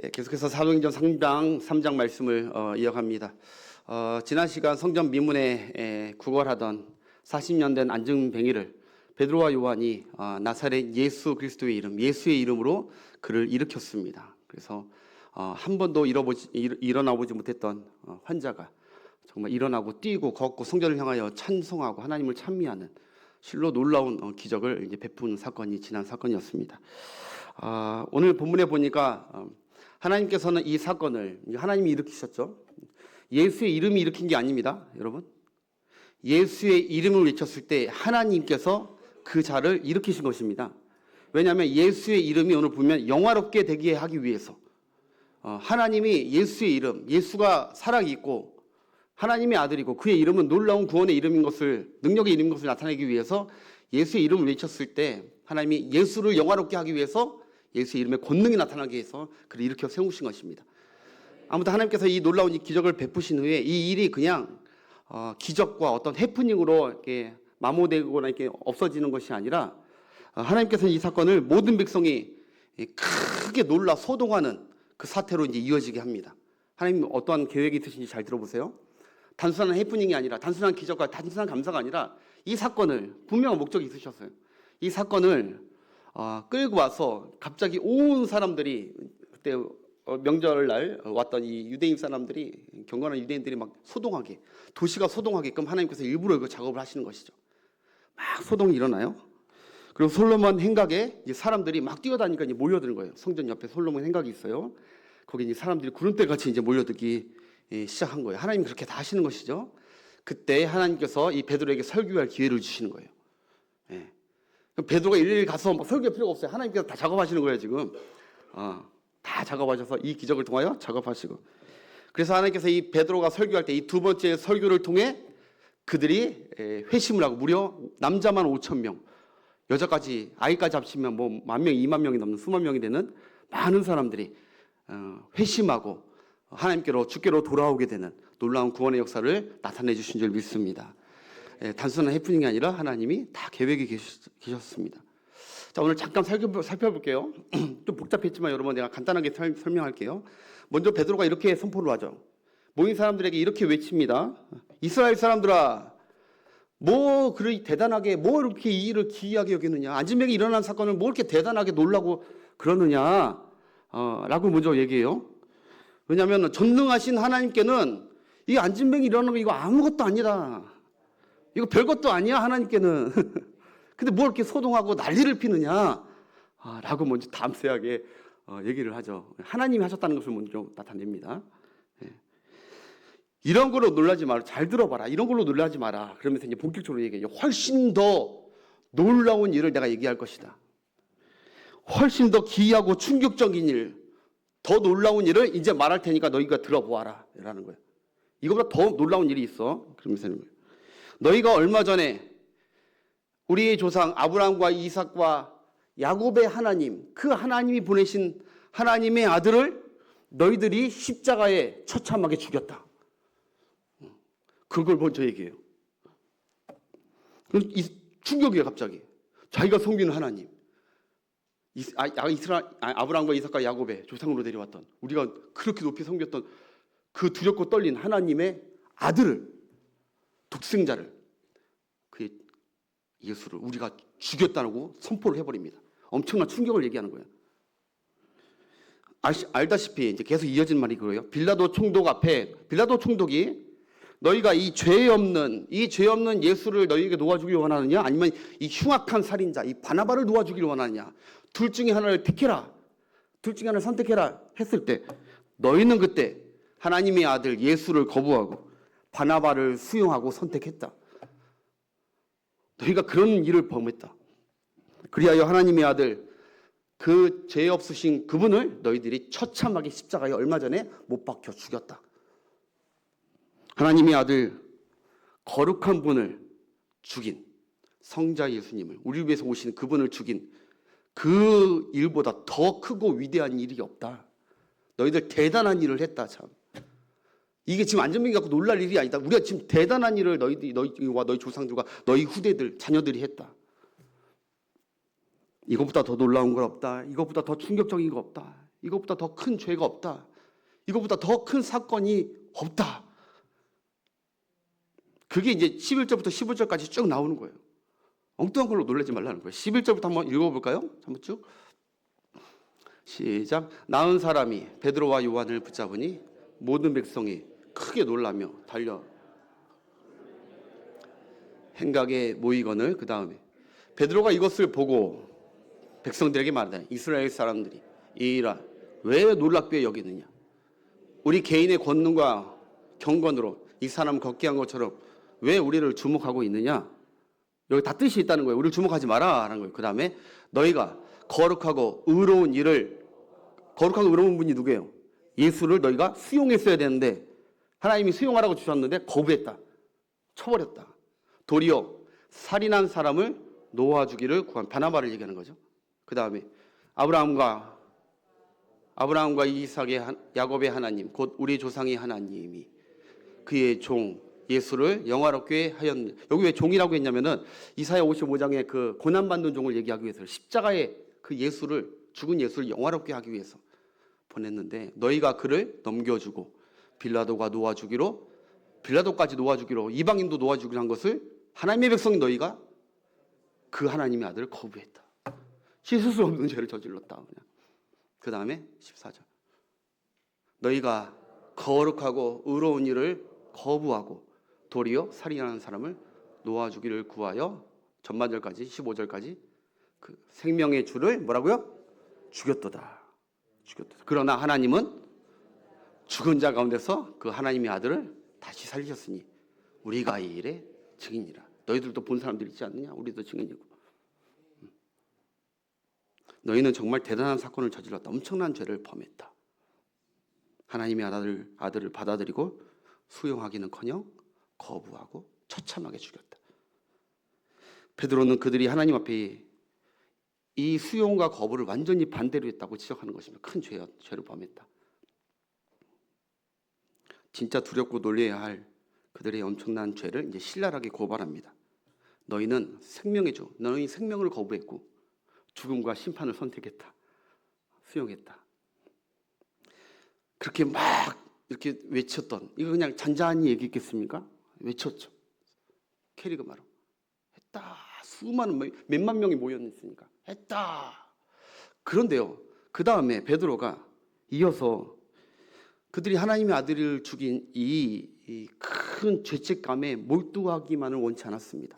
계속해서 사도행전 3장 말씀을 이어갑니다. 지난 시간 성전 미문에 구걸하던 40년 된 안증뱅이를 베드로와 요한이 나사렛 예수 그리스도의 이름, 예수의 이름으로 그를 일으켰습니다. 그래서 한 번도 일어나보지 못했던 환자가 정말 일어나고 뛰고 걷고 성전을 향하여 찬송하고 하나님을 찬미하는 실로 놀라운 기적을 이제 베푸는 사건이 지난 사건이었습니다. 오늘 본문에 보니까 하나님께서는 이 사건을 하나님이 일으키셨죠. 예수의 이름이 일으킨 게 아닙니다, 여러분. 예수의 이름을 외쳤을 때 하나님께서 그 자를 일으키신 것입니다. 왜냐하면 예수의 이름이 오늘 보면 영화롭게 되게 하기 위해서 하나님이 예수의 이름, 예수가 살아 있고 하나님의 아들이고 그의 이름은 놀라운 구원의 이름인 것을, 능력의 이름인 것을 나타내기 위해서 예수의 이름을 외쳤을 때 하나님이 예수를 영화롭게 하기 위해서 예수의 이름의 권능이 나타나게 해서 그를 일으켜 세우신 것입니다. 아무튼 하나님께서 이 놀라운 이 기적을 베푸신 후에 이 일이 그냥 기적과 어떤 해프닝으로 이렇게 마모되거나 이렇게 없어지는 것이 아니라 하나님께서는 이 사건을 모든 백성이 크게 놀라 소동하는 그 사태로 이제 이어지게 합니다. 하나님 어떠한 계획이 있으신지 잘 들어보세요. 단순한 해프닝이 아니라, 단순한 기적과 단순한 감사가 아니라 이 사건을, 분명한 목적이 있으셨어요. 이 사건을 끌고 와서 갑자기 온 사람들이, 그때 명절날 왔던 이 유대인 사람들이, 경건한 유대인들이 막 소동하게, 도시가 소동하게끔 하나님께서 일부러 그 작업을 하시는 것이죠. 막 소동이 일어나요. 그리고 솔로몬 행각에 사람들이 막 뛰어다니니까 이제 몰려드는 거예요. 성전 옆에 솔로몬 행각이 있어요. 거기 이제 사람들이 구름대 같이 이제 몰려들기 시작한 거예요. 하나님이 그렇게 다 하시는 것이죠. 그때 하나님께서 이 베드로에게 설교할 기회를 주시는 거예요. 예. 베드로가 일일이 가서 막 설교할 필요가 없어요. 하나님께서 다 작업하시는 거예요, 지금. 다 작업하셔서 이 기적을 통하여 작업하시고. 그래서 하나님께서 이 베드로가 설교할 때 이 두 번째 설교를 통해 그들이 회심을 하고 무려 남자만 5,000명, 여자까지, 아이까지 합치면 뭐 10,000명, 20,000명이 넘는 수만 명이 되는 많은 사람들이 회심하고 하나님께로 주께로 돌아오게 되는 놀라운 구원의 역사를 나타내 주신 줄 믿습니다. 단순한 해프닝이 아니라 하나님이 다 계획이 계셨습니다. 자, 오늘 잠깐 살펴볼게요. 좀 복잡했지만 여러분 내가 간단하게 설명할게요. 먼저 베드로가 이렇게 선포를 하죠. 모인 사람들에게 이렇게 외칩니다. 이스라엘 사람들아, 뭐 그리 대단하게, 뭐 이렇게 이 일을 기이하게 여기느냐, 안진뱅이 일어난 사건을 뭐 이렇게 대단하게 놀라고 그러느냐 라고 먼저 얘기해요. 왜냐하면 전능하신 하나님께는 이 안진뱅이 일어나는 거 이거 아무것도 아니다, 이거 별것도 아니야 하나님께는. 근데 뭘 이렇게 소동하고 난리를 피느냐 라고 먼저 담대하게 얘기를 하죠. 하나님이 하셨다는 것을 먼저 나타냅니다. 이런 걸로 놀라지 마라. 잘 들어봐라. 이런 걸로 놀라지 마라. 그러면서 이제 본격적으로 얘기해요. 훨씬 더 놀라운 일을 내가 얘기할 것이다. 훨씬 더 기이하고 충격적인 일, 더 놀라운 일을 이제 말할 테니까 너희가 들어보아라 라는 거예요. 이거보다 더 놀라운 일이 있어. 그러면서 너희가 얼마 전에 우리의 조상 아브라함과 이삭과 야곱의 하나님, 그 하나님이 보내신 하나님의 아들을 너희들이 십자가에 처참하게 죽였다. 그걸 먼저 얘기해요. 충격이에요, 갑자기. 자기가 섬기는 하나님, 아브라함과 이삭과 야곱의 조상으로 내려왔던, 우리가 그렇게 높이 섬겼던 그 두렵고 떨린 하나님의 아들을, 독생자를, 그 예수를 우리가 죽였다고 선포를 해버립니다. 엄청난 충격을 얘기하는 거예요. 알다시피 이제 계속 이어진 말이 그거예요. 빌라도 총독 앞에, 빌라도 총독이 너희가 이 죄 없는 예수를 너희에게 놓아주길 원하느냐, 아니면 이 흉악한 살인자 이 바나바를 놓아주길 원하느냐, 둘 중에 하나를 택해라, 둘 중에 하나를 선택해라 했을 때 너희는 그때 하나님의 아들 예수를 거부하고 바나바를 수용하고 선택했다. 너희가 그런 일을 범했다. 그리하여 하나님의 아들, 그 죄 없으신 그분을 너희들이 처참하게 십자가에 얼마 전에 못 박혀 죽였다. 하나님의 아들, 거룩한 분을 죽인 성자 예수님을, 우리를 위해서 오신 그분을 죽인 그 일보다 더 크고 위대한 일이 없다. 너희들 대단한 일을 했다. 참, 이게 지금 안전병이 갖고 놀랄 일이 아니다. 우리가 지금 대단한 일을 너희와 너희 조상들과 너희 후대들, 자녀들이 했다. 이것보다 더 놀라운 건 없다. 이것보다 더 충격적인 거 없다. 이것보다 더 큰 죄가 없다. 이것보다 더 큰 사건이 없다. 그게 이제 11절부터 15절까지 쭉 나오는 거예요. 엉뚱한 걸로 놀라지 말라는 거예요. 11절부터 한번 읽어볼까요? 한번 쭉. 시작. 나은 사람이 베드로와 요한을 붙잡으니 모든 백성이 크게 놀라며 달려 행각에 모이거늘. 그 다음에 베드로가 이것을 보고 백성들에게 말하다. 이스라엘 사람들이 이라 왜 놀랍게 여기느냐. 우리 개인의 권능과 경건으로 이 사람 걷게 한 것처럼 왜 우리를 주목하고 있느냐. 여기 다 뜻이 있다는 거예요. 우리를 주목하지 마라 라는 거예요. 그 다음에 너희가 거룩하고 의로운 분이 누구예요? 예수를 너희가 수용했어야 되는데 하나님이 수용하라고 주셨는데 거부했다. 쳐버렸다. 도리어 살인한 사람을 놓아주기를 구한 바나바를 얘기하는 거죠. 그 다음에 아브라함과 이삭의 야곱의 하나님 곧 우리 조상의 하나님이 그의 종 예수를 영화롭게 하였는데, 여기 왜 종이라고 했냐면은 이사야 55장의 그 고난받는 종을 얘기하기 위해서 십자가의 그 예수를, 죽은 예수를 영화롭게 하기 위해서 보냈는데 너희가 그를 넘겨주고 빌라도까지 놓아주기로 이방인도 놓아주기로 한 것을 하나님의 백성인 너희가 그 하나님의 아들을 거부했다. 씻을 수 없는 죄를 저질렀다. 그 다음에 14절 너희가 거룩하고 의로운 일을 거부하고 도리어 살인하는 사람을 놓아주기를 구하여 전반절까지 15절까지 그 생명의 주를 뭐라고요? 죽였도다. 그러나 하나님은 죽은 자 가운데서 그 하나님의 아들을 다시 살리셨으니 우리가 이 일의 증인이라. 너희들도 본 사람들 있지 않느냐? 우리도 증인이고. 너희는 정말 대단한 사건을 저질렀다. 엄청난 죄를 범했다. 하나님의 아들을 받아들이고 수용하기는커녕 거부하고 처참하게 죽였다. 베드로는 그들이 하나님 앞에 이 수용과 거부를 완전히 반대로 했다고 지적하는 것입니다. 큰 죄를 범했다. 진짜 두렵고 놀라야 할 그들의 엄청난 죄를 이제 신랄하게 고발합니다. 너희는 생명의 주, 너희 생명을 거부했고 죽음과 심판을 선택했다. 수용했다. 그렇게 막 이렇게 외쳤던, 이거 그냥 잔잔히 얘기했겠습니까? 외쳤죠. 캐리그마로 했다. 수많은 몇만 명이 모였으니까 했다. 그런데요, 그 다음에 베드로가 이어서 그들이 하나님의 아들을 죽인 이 큰 죄책감에 몰두하기만을 원치 않았습니다.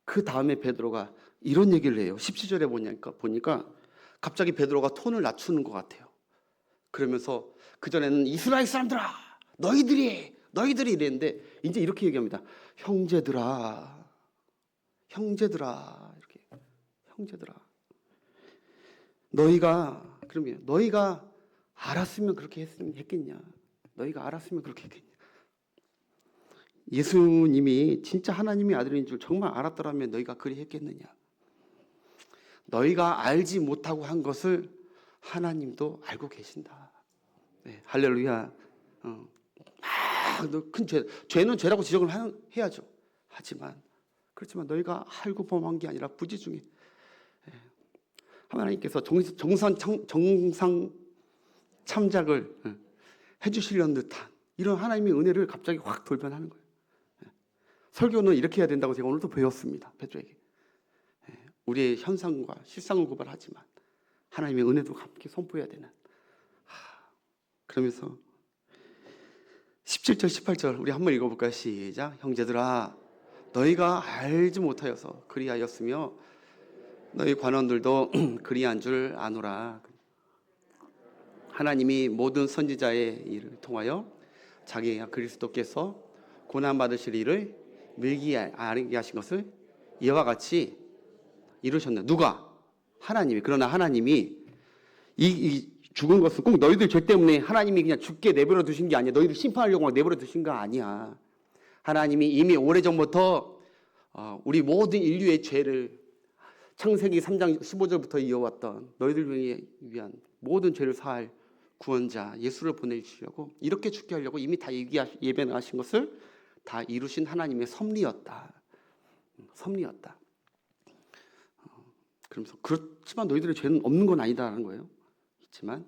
그 다음에 베드로가 이런 얘기를 해요. 17절에 보니까 갑자기 베드로가 톤을 낮추는 것 같아요. 그러면서 그전에는 이스라엘 사람들아, 너희들이 이랬는데 이제 이렇게 얘기합니다. 형제들아, 이렇게 형제들아. 너희가 알았으면 그렇게 했겠냐? 너희가 알았으면 그렇게 했겠냐? 예수님이 진짜 하나님의 아들인 줄 정말 알았더라면 너희가 그리 했겠느냐? 너희가 알지 못하고 한 것을 하나님도 알고 계신다. 네, 할렐루야. 큰 죄는 죄라고 지적을 해야죠. 그렇지만 너희가 알고 범한 게 아니라 부지 중에 하나님께서 정상 참작을 해주시려는 듯한 이런 하나님의 은혜를 갑자기 확 돌변하는 거예요. 설교는 이렇게 해야 된다고 제가 오늘도 배웠습니다. 베드로에게. 우리의 현상과 실상을 고발하지만 하나님의 은혜도 함께 선포해야 되는. 그러면서 17절 18절 우리 한번 읽어볼까요? 시작. 형제들아, 너희가 알지 못하여서 그리하였으며 너희 관원들도 그리한 줄 아노라. 하나님이 모든 선지자의 일을 통하여 자기가 그리스도께서 고난받으실 일을 미리 알게 하신 것을 이와 같이 이루셨네. 누가? 하나님이. 그러나 하나님이 이 죽은 것은 꼭 너희들 죄 때문에 하나님이 그냥 죽게 내버려 두신 게 아니야. 너희들 심판하려고 내버려 두신 거 아니야. 하나님이 이미 오래전부터 우리 모든 인류의 죄를 창세기 3장 15절부터 이어왔던 너희들 위한 모든 죄를 사할 구원자 예수를 보내주시려고 이렇게 죽게 하려고 이미 다 예배하신 것을 다 이루신 하나님의 섭리였다. 그러면서 그렇지만 너희들의 죄는 없는 건 아니다라는 거예요. 있지만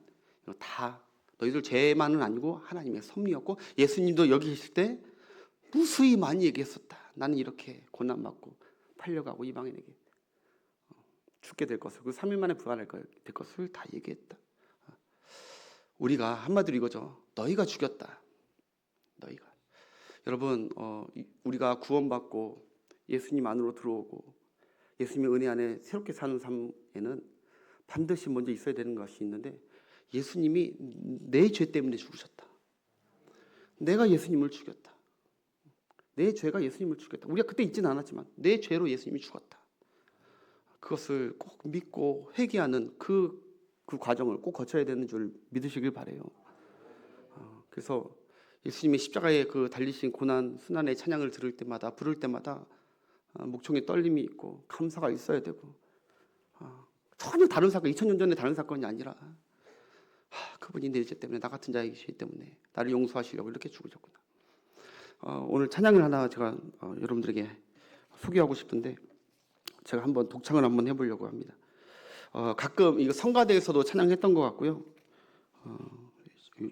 다 너희들 죄만은 아니고 하나님의 섭리였고, 예수님도 여기 계실 때 무수히 많이 얘기했었다. 나는 이렇게 고난받고 팔려가고 이방인에게 죽게 될 것을, 그 3일 만에 부활할 될 것을 다 얘기했다. 우리가 한마디로 이거죠. 너희가 죽였다. 너희가. 여러분, 우리가 구원받고 예수님 안으로 들어오고 예수님의 은혜 안에 새롭게 사는 삶에는 반드시 먼저 있어야 되는 것이 있는데, 예수님이 내 죄 때문에 죽으셨다. 내가 예수님을 죽였다. 내 죄가 예수님을 죽였다. 우리가 그때 있지는 않았지만 내 죄로 예수님이 죽었다. 그것을 꼭 믿고 회개하는 그 과정을 꼭 거쳐야 되는 줄 믿으시길 바라요. 그래서 예수님의 십자가에 그 달리신 고난 순환의 찬양을 들을 때마다, 부를 때마다 목청에 떨림이 있고 감사가 있어야 되고, 전혀 다른 사건, 2000년 전에 다른 사건이 아니라 그분이 내 죄 때문에, 나 같은 자이기 때문에 나를 용서하시려고 이렇게 죽으셨구나. 오늘 찬양을 하나 제가 여러분들에게 소개하고 싶은데, 제가 한번 독창을 한번 해보려고 합니다. 가끔 이거 성가대에서도 찬양했던 것 같고요.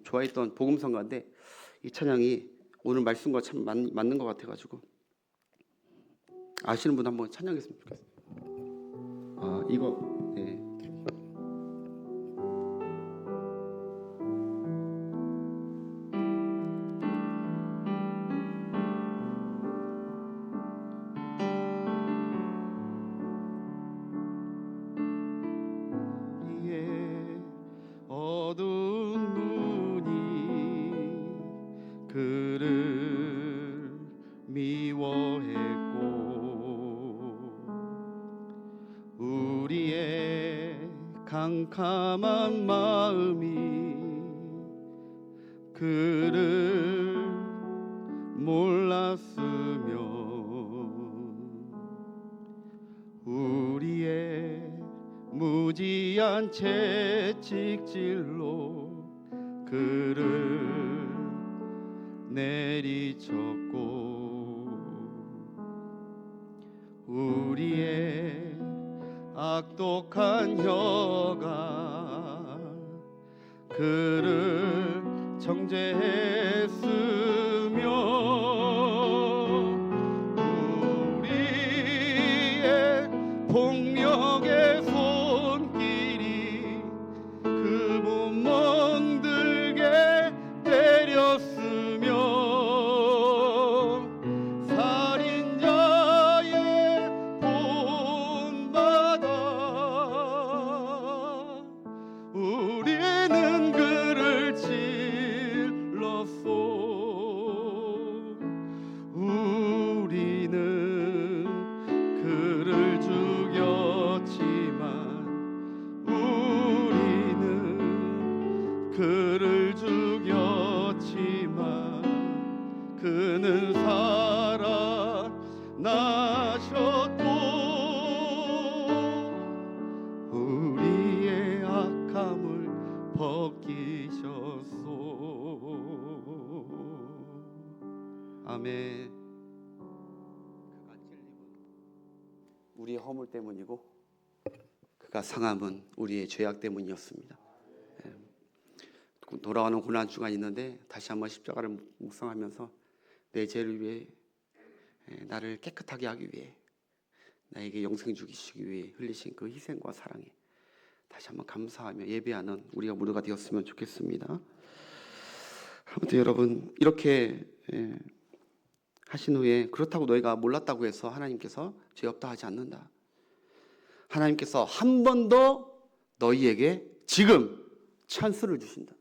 좋아했던 복음 성가인데 이 찬양이 오늘 말씀과 참 맞는 것 같아가지고 아시는 분 한번 찬양했으면 좋겠어요. 이거 네. 어두운 눈이 그를 미워했고, 우리의 캄캄한 마음이 그를 몰랐으며, 우리의 무지한 채찍질로 그를 내리쳤고, 우리의 악독한 혀가 그를 정죄했으며, 우리의 폭력의 손길이 그분 멍들게 때렸으며, 살인자의 본받아 우리는 그를 찔렀소. 우리는 그를 죽였지만, 우리는 그를 죽였지만 그는 살아나셨고, 우리의 악함을 벗기셨소. 아멘. 그가 찔림은 우리의 허물 때문이고 그가 상함은 우리의 죄악 때문이었습니다. 돌아오는 고난 주가 있는데 다시 한번 십자가를 묵상하면서 내 죄를 위해, 나를 깨끗하게 하기 위해, 나에게 영생 주시기 위해 흘리신 그 희생과 사랑에 다시 한번 감사하며 예배하는 우리가 모두가 되었으면 좋겠습니다. 아무튼 여러분, 이렇게 하신 후에 그렇다고 너희가 몰랐다고 해서 하나님께서 죄 없다 하지 않는다. 하나님께서 한 번 더 너희에게 지금 찬스를 주신다.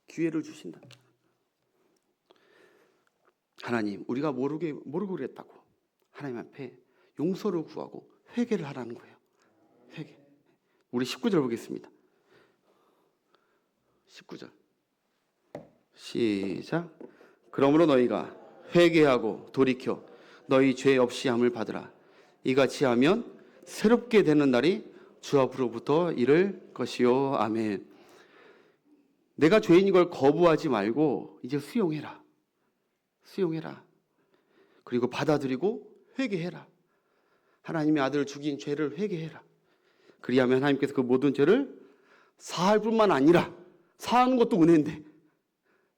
기회를 주신다. 하나님, 우리가 모르고 그랬다고 하나님 앞에 용서를 구하고 회개를 하라는 거예요. 회개. 우리 19절 보겠습니다. 19절 시작. 그러므로 너희가 회개하고 돌이켜 너희 죄 없이 함을 받으라. 이같이 하면 새롭게 되는 날이 주 앞으로부터 이를 것이요. 아멘. 내가 죄인인 걸 거부하지 말고 이제 수용해라. 수용해라. 그리고 받아들이고 회개해라. 하나님의 아들을 죽인 죄를 회개해라. 그리하면 하나님께서 그 모든 죄를 사할 뿐만 아니라 사하는 것도 은혜인데,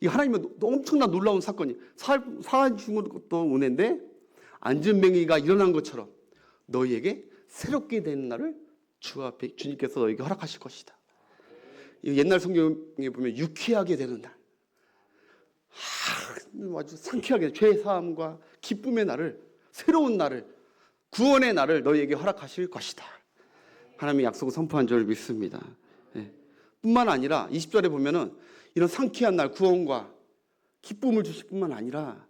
이 하나님의 엄청난 놀라운 사건이 사하시는 것도 은혜인데 안전뱅이가 일어난 것처럼 너희에게 새롭게 되는 날을 주 앞에 주님께서 너희에게 허락하실 것이다. 옛날 성경에 보면 유쾌하게 되는 날, 아주 상쾌하게 죄 사함과 기쁨의 날을, 새로운 날을, 구원의 날을 너희에게 허락하실 것이다. 하나님의 약속을 선포한 줄 믿습니다. 예. 뿐만 아니라 20절에 보면은 이런 상쾌한 날, 구원과 기쁨을 주실 뿐만 아니라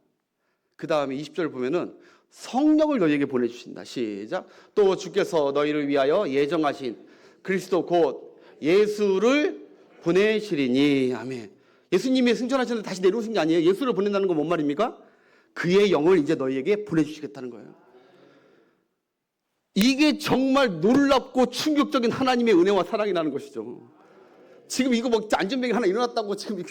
그 다음에 20절 보면은 성령을 너희에게 보내주신다. 시작. 또 주께서 너희를 위하여 예정하신 그리스도 곧 예수를 보내시리니. 아멘. 예수님이 승천하셨는데 다시 내려오신 게 아니에요. 예수를 보낸다는 건 뭔 말입니까? 그의 영을 이제 너희에게 보내주시겠다는 거예요. 이게 정말 놀랍고 충격적인 하나님의 은혜와 사랑이라는 것이죠. 지금 이거 뭐 안전뱅이 하나 일어났다고 지금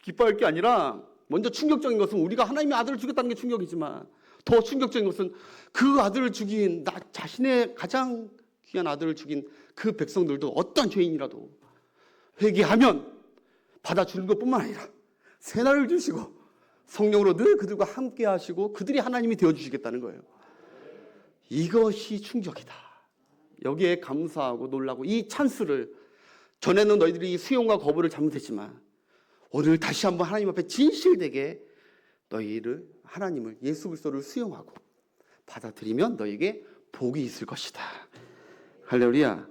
기뻐할 게 아니라, 먼저 충격적인 것은 우리가 하나님의 아들을 죽였다는 게 충격이지만, 더 충격적인 것은 그 아들을 죽인, 나 자신의 가장 귀한 아들을 죽인 그 백성들도 어떤 죄인이라도 회개하면 받아주는 것뿐만 아니라 새날을 주시고 성령으로 늘 그들과 함께 하시고 그들이 하나님이 되어주시겠다는 거예요. 이것이 충격이다. 여기에 감사하고 놀라고, 이 찬스를 전에는 너희들이 수용과 거부를 잘못했지만 오늘 다시 한번 하나님 앞에 진실되게 너희를, 하나님을, 예수 그리스도를 수용하고 받아들이면 너희에게 복이 있을 것이다. 할렐루야.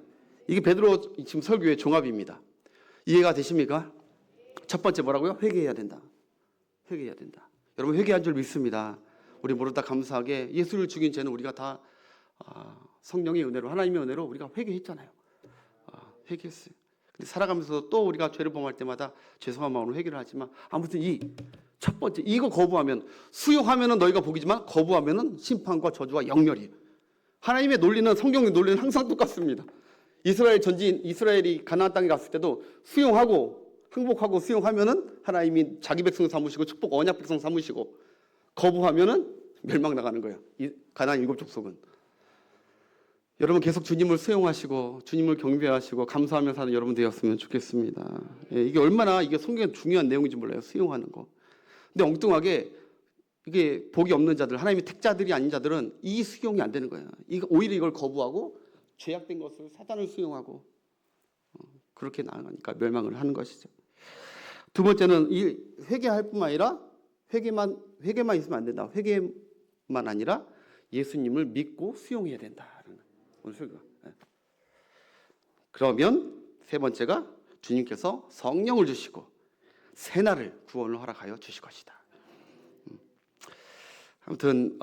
이게 베드로 지금 설교의 종합입니다. 이해가 되십니까? 첫 번째 뭐라고요? 회개해야 된다. 회개해야 된다. 여러분 회개한 줄 믿습니다. 우리 모두 다 감사하게 예수를 죽인 죄는 우리가 다 성령의 은혜로, 하나님의 은혜로 우리가 회개했잖아요. 회개했어요. 근데 살아가면서 또 우리가 죄를 범할 때마다 죄송한 마음으로 회개를 하지만, 아무튼 이 첫 번째, 이거 거부하면, 수용하면은 너희가 복이지만 거부하면은 심판과 저주와 영멸이에요. 하나님의 논리는, 성경의 논리는 항상 똑같습니다. 이스라엘 전지인, 이스라엘이 가나안 땅에 갔을 때도 수용하고 항복하고 수용하면은 하나님이 자기 백성 삼으시고 축복 언약 백성 삼으시고, 거부하면은 멸망 나가는 거예요. 가나안 7 족속은. 여러분 계속 주님을 수용하시고 주님을 경배하시고 감사하며 사는 여러분 되었으면 좋겠습니다. 예, 이게 얼마나 이게 성경에 중요한 내용인지 몰라요. 수용하는 거. 근데 엉뚱하게 이게 복이 없는 자들, 하나님의 택자들이 아닌 자들은 이 수용이 안 되는 거예요. 오히려 이걸 거부하고 죄악된 것을, 사단을 수용하고 그렇게 나아가니까 멸망을 하는 것이죠. 두 번째는 이 회개할 뿐만 아니라 회개만 있으면 안 된다. 회개만 아니라 예수님을 믿고 수용해야 된다. 오늘 설교. 그러면 세 번째가 주님께서 성령을 주시고 새날을, 구원을 허락하여 주실 것이다. 아무튼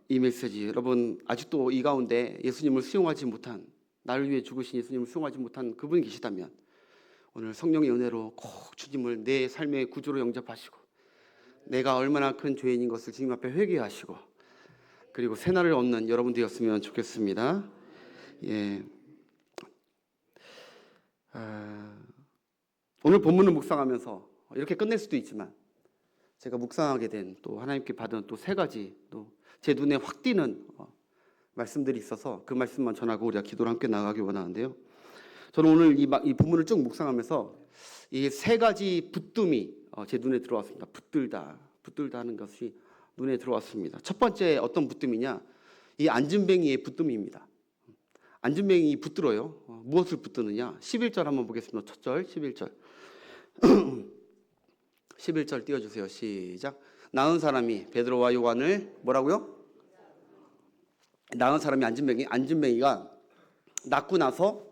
이 메시지, 여러분 아직도 이 가운데 예수님을 수용하지 못한, 나를 위해 죽으신 예수님을 수용하지 못한 그분이 계시다면 오늘 성령의 은혜로 꼭 주님을 내 삶의 구주로 영접하시고 내가 얼마나 큰 죄인인 것을 주님 앞에 회개하시고 그리고 새날을 얻는 여러분 되었으면 좋겠습니다. 예. 오늘 본문을 묵상하면서 이렇게 끝낼 수도 있지만, 제가 묵상하게 된 또 하나님께 받은 또 세 가지 또 제 눈에 확 띄는 말씀들이 있어서 그 말씀만 전하고 우리가 기도를 함께 나가기 원하는데요. 저는 오늘 이 본문을 쭉 묵상하면서 이 세 가지 붙듦이 제 눈에 들어왔습니다. 붙들다 하는 것이 눈에 들어왔습니다. 첫 번째 어떤 붙듦이냐? 이 안진뱅이의 붙듦입니다. 안진뱅이 붙들어요. 무엇을 붙드느냐? 11절 한번 보겠습니다. 첫 절 11절. 11절 띄워주세요. 시작. 나은 사람이 베드로와 요한을 뭐라고요? 나은 사람이 안진뱅이가 낳고 나서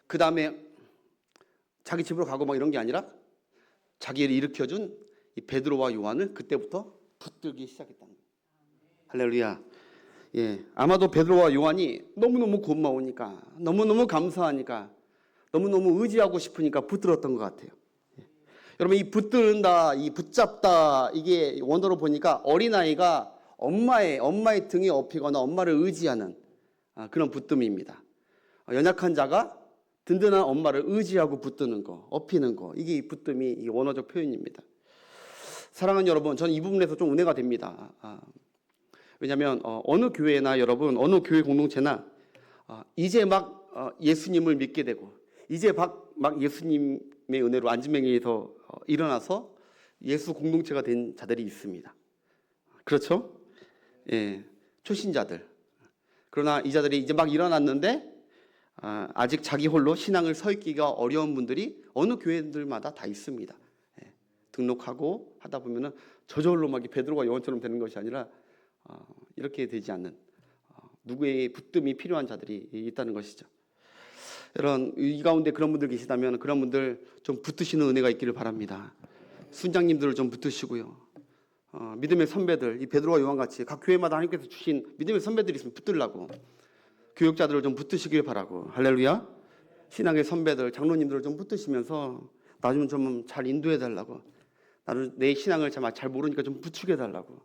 그 다음에 자기 집으로 가고 막 이런 게 아니라 자기를 일으켜준 이 베드로와 요한을 그때부터 붙들기 시작했다는 거예요. 할렐루야. 예, 아마도 베드로와 요한이 너무너무 고마우니까, 너무너무 감사하니까, 너무너무 의지하고 싶으니까 붙들었던 것 같아요. 예. 여러분 이 붙들다, 이 붙잡다, 이게 원어로 보니까 어린아이가 엄마의 등에 업히거나 엄마를 의지하는 그런 붙듦입니다. 연약한 자가 든든한 엄마를 의지하고 붙드는 거, 업히는 거, 이게 붙듦이 원어적 표현입니다. 사랑하는 여러분, 저는 이 부분에서 좀 은혜가 됩니다. 왜냐하면 어느 교회나 여러분, 어느 교회 공동체나 이제 막 예수님을 믿게 되고 이제 막 예수님 은혜로 안진뱅이에서 일어나서 예수 공동체가 된 자들이 있습니다. 그렇죠? 예, 초신자들. 그러나 이 자들이 이제 막 일어났는데 아직 자기 홀로 신앙을 서 있기가 어려운 분들이 어느 교회들마다 다 있습니다. 예, 등록하고 하다 보면은 저절로 막 베드로와 요한처럼 되는 것이 아니라 이렇게 되지 않는 누구의 붙듦이 필요한 자들이 있다는 것이죠. 여러분, 이 가운데 그런 분들 계시다면 그런 분들 좀 붙으시는 은혜가 있기를 바랍니다. 순장님들을 좀 붙으시고요. 믿음의 선배들, 이 베드로와 요한같이 각 교회마다 하나님께서 주신 믿음의 선배들이 있으면 붙들라고 교육자들을 좀 붙으시길 바라고. 할렐루야. 신앙의 선배들, 장로님들을 좀 붙으시면서 나 좀 잘 인도해 달라고. 나는 내 신앙을 잘 모르니까 좀 부추겨 달라고.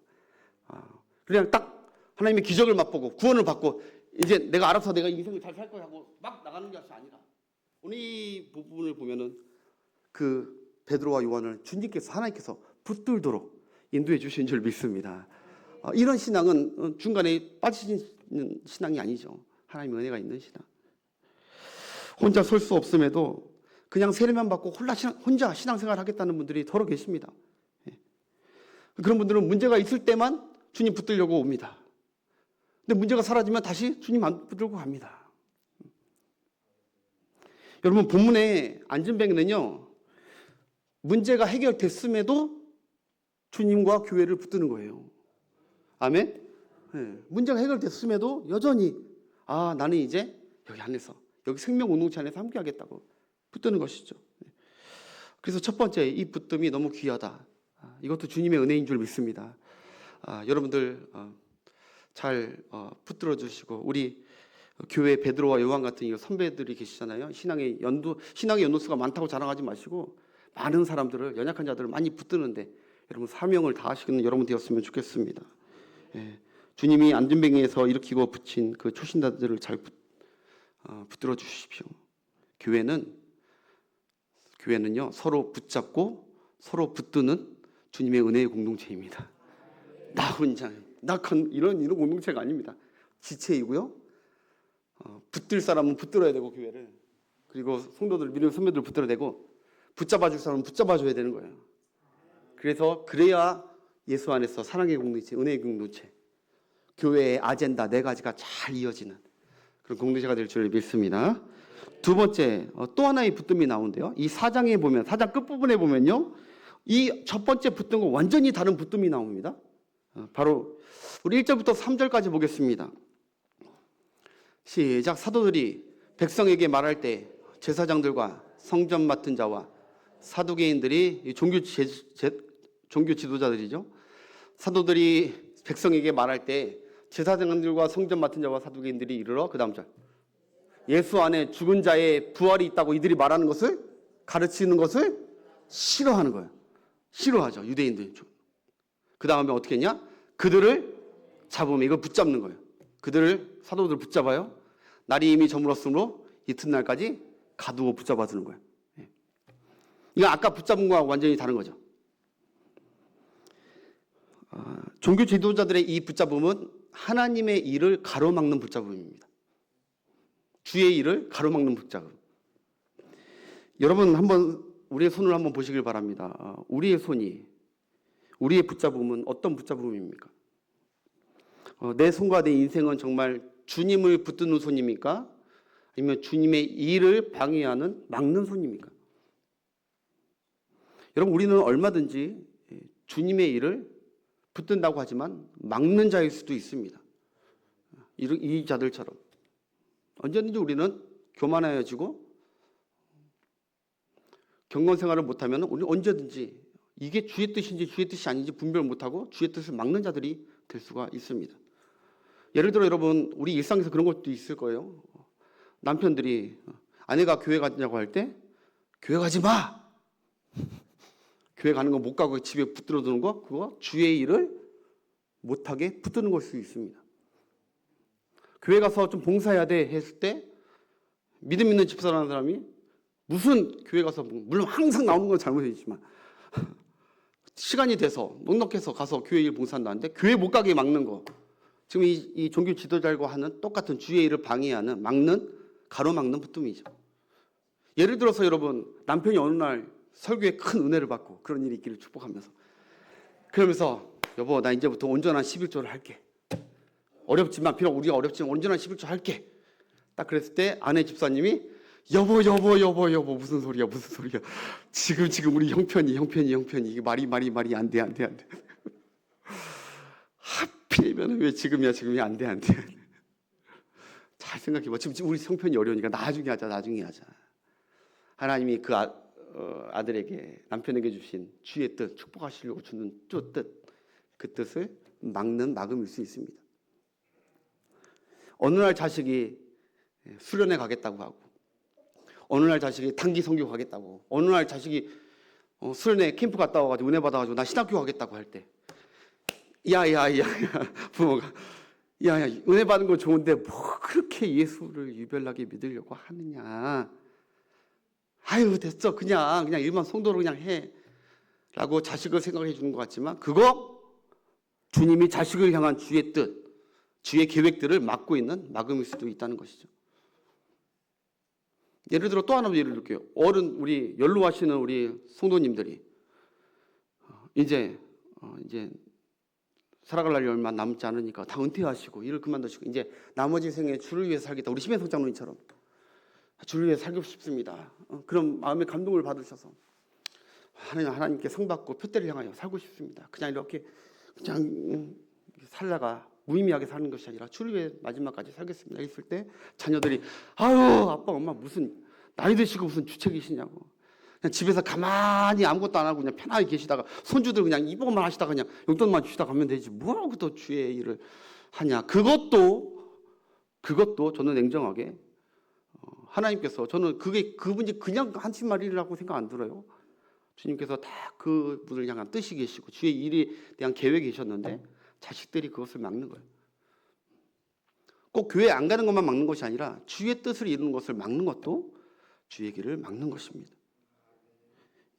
그냥 딱 하나님의 기적을 맛보고 구원을 받고 이제 내가 알아서 내가 인생을 잘 살 거야 하고 막 나가는 것이 아니라, 오늘 이 부분을 보면은 그 베드로와 요한을 주님께서 하나님께서 붙들도록 인도해 주신 줄 믿습니다. 이런 신앙은 중간에 빠지는 신앙이 아니죠. 하나님의 은혜가 있는 신앙. 혼자 설 수 없음에도 그냥 세례만 받고 혼자 신앙생활 하겠다는 분들이 더러 계십니다. 그런 분들은 문제가 있을 때만 주님 붙들려고 옵니다. 근데 문제가 사라지면 다시 주님 안 붙들고 갑니다. 여러분, 본문의 안진뱅이는요, 문제가 해결됐음에도 주님과 교회를 붙드는 거예요. 아멘? 네. 문제가 해결됐음에도 여전히 나는 이제 여기 안에서, 여기 생명 공동체 안에서 함께 하겠다고 붙드는 것이죠. 그래서 첫 번째, 이 붙듦이 너무 귀하다. 이것도 주님의 은혜인 줄 믿습니다. 여러분들 잘 붙들어 주시고, 우리 교회 베드로와 요한 같은 선배들이 계시잖아요. 신앙의 연도수가 많다고 자랑하지 마시고 많은 사람들을, 연약한 자들을 많이 붙드는데 여러분 사명을 다하시는 여러분 되었으면 좋겠습니다. 예, 주님이 안진뱅이에서 일으키고 붙인 그 초신자들을 잘 붙들어 주십시오. 교회는요 서로 붙잡고 서로 붙드는 주님의 은혜의 공동체입니다. 나 혼자 이런 공동체가 아닙니다. 지체이고요. 붙들 사람은 붙들어야 되고 교회를, 그리고 성도들, 믿음의 선배들 붙들어야 되고, 붙잡아 줄 사람은 붙잡아 줘야 되는 거예요. 그래야 예수 안에서 사랑의 공동체, 은혜의 공동체, 교회의 아젠다 네 가지가 잘 이어지는 그런 공동체가 될 줄 믿습니다. 두 번째, 또 하나의 붙듦이 나오는데요. 이 4장에 보면, 4장 끝부분에 보면요, 이 첫 번째 붙듦과 완전히 다른 붙듦이 나옵니다. 바로 우리 1절부터 3절까지 보겠습니다. 시작. 사도들이 백성에게 말할 때 제사장들과 성전 맡은 자와 사두개인들이 종교 지도자들이죠. 사도들이 백성에게 말할 때 제사장들과 성전 맡은 자와 사두개인들이 이르러, 그 다음 절, 예수 안에 죽은 자의 부활이 있다고 이들이 말하는 것을, 가르치는 것을 싫어하는 거예요. 싫어하죠, 유대인들. 그 다음에 어떻게 했냐? 그들을 잡으면, 이걸 붙잡는 거예요. 사도들 붙잡아요. 날이 이미 저물었으므로 이튿날까지 가두고 붙잡아 두는 거예요. 이거 아까 붙잡은 거하고 완전히 다른 거죠. 종교 지도자들의 이 붙잡음은 하나님의 일을 가로막는 붙잡음입니다. 주의 일을 가로막는 붙잡음. 여러분, 한번 우리의 손을 한번 보시길 바랍니다. 우리의 붙잡음은 어떤 붙잡음입니까? 내 손과 내 인생은 정말 주님을 붙드는 손입니까? 아니면 주님의 일을 방해하는, 막는 손입니까? 여러분, 우리는 얼마든지 주님의 일을 붙든다고 하지만 막는 자일 수도 있습니다. 이 자들처럼 언제든지 우리는 교만해지고 경건 생활을 못하면 우리는 언제든지 이게 주의 뜻인지 주의 뜻이 아닌지 분별 못하고 주의 뜻을 막는 자들이 될 수가 있습니다. 예를 들어 여러분, 우리 일상에서 그런 것도 있을 거예요. 남편들이 아내가 교회 가냐고 할 때 교회 가지 마! 교회 가는 거 못 가고 집에 붙들어 두는 거, 그거 주의 일을 못하게 붙드는 걸 수 있습니다. 교회 가서 좀 봉사해야 돼 했을 때 믿음 있는 집사라는 사람이 무슨 교회 가서, 물론 항상 나오는 건 잘못이지만 시간이 돼서 넉넉해서 가서 교회 일 봉사한다는데 교회 못 가게 막는 거, 지금 이 종교 지도자들과 하는 똑같은 주의 일을 방해하는, 가로막는 붙듦이죠. 예를 들어서 여러분, 남편이 어느 날 설교에 큰 은혜를 받고 그런 일이 있기를 축복하면서, 그러면서 여보 나 이제부터 온전한 11조를 할게. 어렵지만, 비록 우리가 어렵지만 온전한 11조 할게. 딱 그랬을 때 아내 집사님이 여보 무슨 소리야. 지금 우리 형편이 이게 말이 안 돼. 하필이면 왜 지금이 안 돼. 잘 생각해봐. 지금 우리 형편이 어려우니까 나중에 하자. 하나님이 그 아들에게, 남편에게 주신 주의 뜻, 축복하시려고 주는 그 뜻을 막음일 수 있습니다. 어느 날 자식이 수련회 가겠다고 하고, 어느 날 자식이 단기 선교 가겠다고, 어느 날 자식이 수련회 캠프 갔다 와가지고 은혜 받아가지고 나 신학교 가겠다고 할 때, 야야야 부모가 야야 은혜 받은 거 좋은데 뭐 그렇게 예수를 유별나게 믿으려고 하느냐. 아유 됐어 그냥 일반 성도로 그냥 해 라고 자식을 생각해 주는 것 같지만, 그거 주님이 자식을 향한 주의 뜻, 주의 계획들을 막고 있는 막음일 수도 있다는 것이죠. 예를 들어 또 하나 예를 들게요. 우리 연로하시는 우리 성도님들이 이제 살아갈 날이 얼마 남지 않으니까 다 은퇴하시고 일을 그만두시고 이제 나머지 생에 주를 위해 살겠다. 우리 심혜석 장로님처럼 주를 위해 살고 싶습니다. 그런 마음의 감동을 받으셔서 하나님께 상 받고 표대를 향하여 살고 싶습니다. 그냥 이렇게 살다가 무의미하게 사는 것이 아니라 주를 위해 마지막까지 살겠습니다. 있을 때 자녀들이 아유 아빠 엄마 무슨 나이 드시고 무슨 주책이시냐고, 그냥 집에서 가만히 아무것도 안 하고 그냥 편하게 계시다가 손주들 그냥 이보고만 하시다가 그냥 용돈만 주시다 가면 되지 뭐라고 또 주의 일을 하냐. 그것도 저는 냉정하게 하나님께서, 저는 그분이 그냥 하신 말이라고 생각 안 들어요. 주님께서 다 그분을 향한 뜻이 계시고 주의 일에 대한 계획이 계셨는데 자식들이 그것을 막는 거예요. 꼭 교회 안 가는 것만 막는 것이 아니라 주의 뜻을 이루는 것을 막는 것도 주의 길을 막는 것입니다.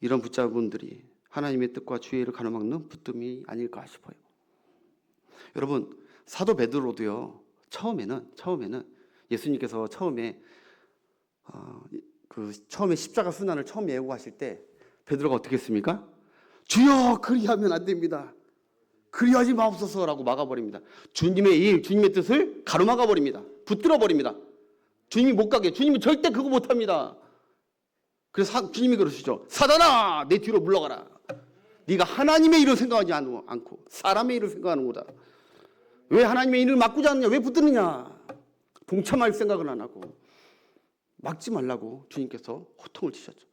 이런 붙잡은들이 하나님의 뜻과 주의 일을 가로막는 붙듦이 아닐까 싶어요. 여러분, 사도 베드로도요, 처음에는 예수님께서 처음에 십자가 순환을 처음 예고하실 때 베드로가 어떻게 했습니까? 주여 그리하면 안 됩니다. 그리하지 마옵소서라고 막아버립니다. 주님의 일, 주님의 뜻을 가로막아버립니다. 붙들어버립니다. 주님이 못 가게. 주님이 절대 그거 못합니다. 그래서 주님이 그러시죠. 사단아 내 뒤로 물러가라. 네가 하나님의 일을 생각하지 않고 사람의 일을 생각하는구나. 왜 하나님의 일을 막고자 하느냐. 왜 붙드느냐. 동참할 생각은 안 하고 막지 말라고 주님께서 호통을 치셨죠.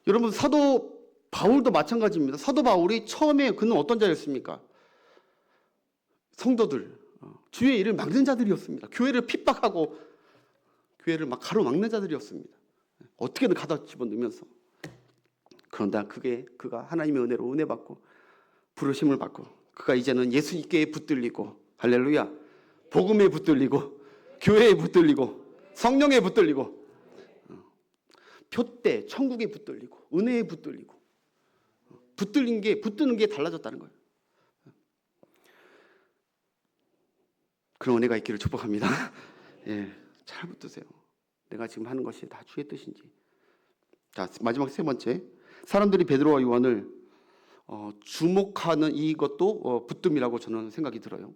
여러분, 사도 바울도 마찬가지입니다. 사도 바울이 처음에 그는 어떤 자였습니까? 성도들, 주의 일을 막는 자들이었습니다. 교회를 핍박하고 교회를 막 가로막는 자들이었습니다. 어떻게든 가다 집어넣으면서. 그런데 그가 하나님의 은혜로 은혜 받고 부르심을 받고 그가 이제는 예수님께 붙들리고, 할렐루야, 복음에 붙들리고 교회에 붙들리고 성령에 붙들리고 표대 천국에 붙들리고 은혜에 붙들리고 붙드는 게 달라졌다는 거예요. 그런 은혜가 있기를 축복합니다. 예, 잘 붙드세요. 내가 지금 하는 것이 다 주의 뜻인지. 자, 마지막 세 번째, 사람들이 베드로와 요한을 주목하는 이것도 붙듦이라고 저는 생각이 들어요.